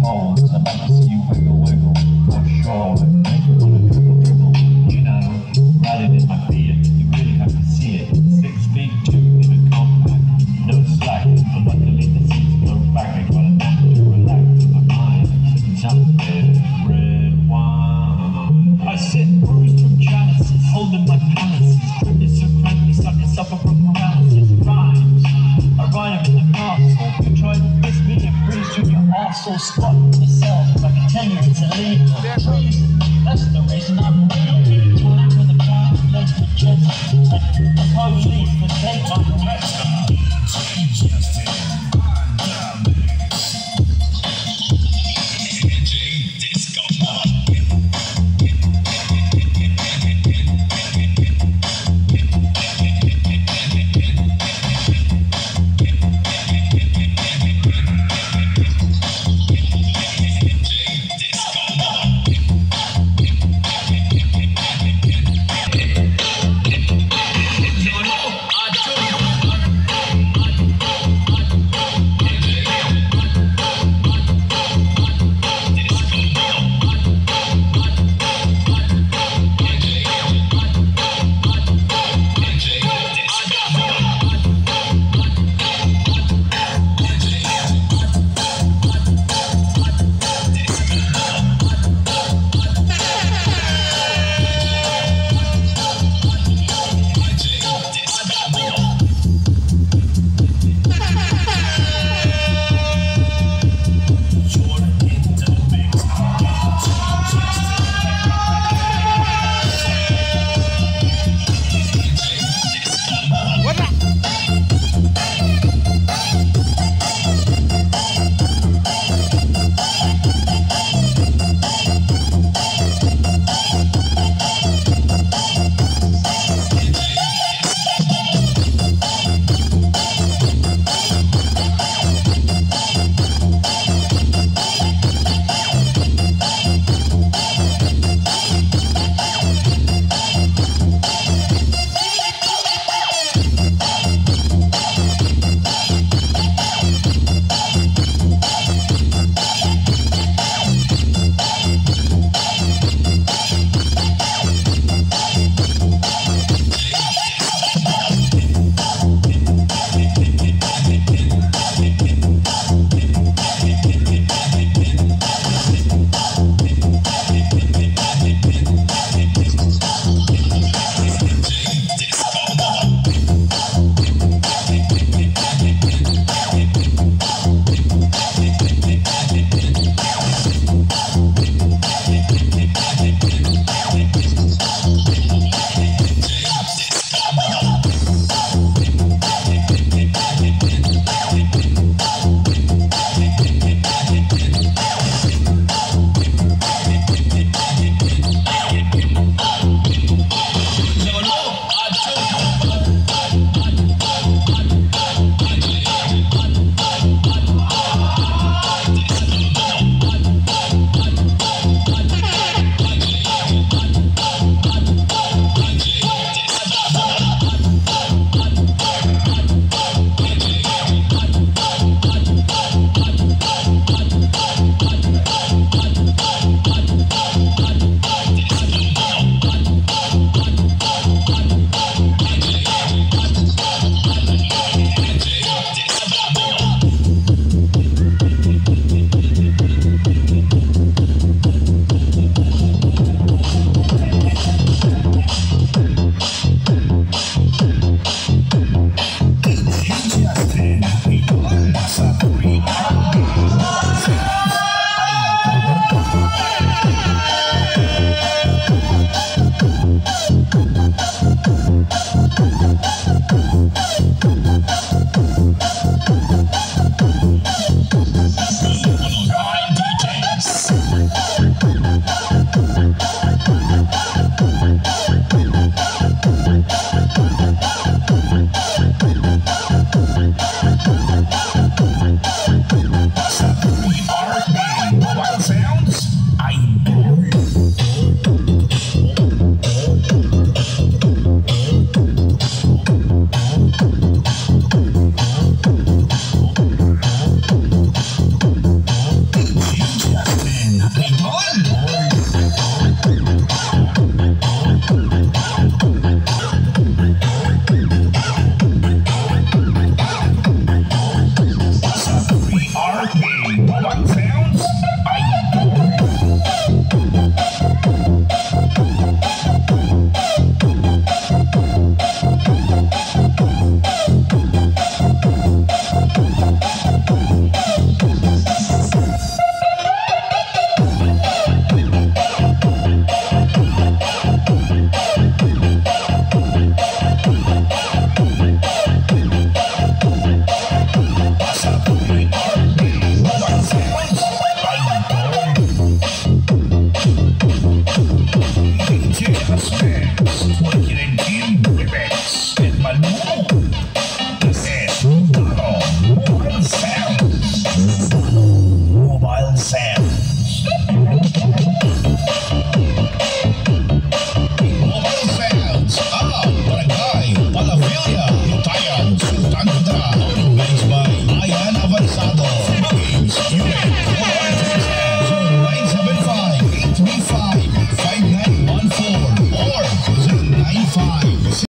holes. I'd like to see you wiggle, wiggle, for sure. Make it on a dribble, dribble. You know, riding in my Fiat, you really have to see it. 6'2" in a compact, no slack. But luckily the seats go back. I got a nap to relax my mind. Sipping something, red wine. I sit bruised from chalices, holding my palaces. Crippy so crampy, sucker suffer from paralysis. Rhymes, I ride 'em in the castle. You try to kiss me and freeze through your arsehole. Spot yourself, I can tell you it's illegal. Reason, that's the reason I'm real. Time with a pound, legs for chest. The police can take my arrest. parking. What's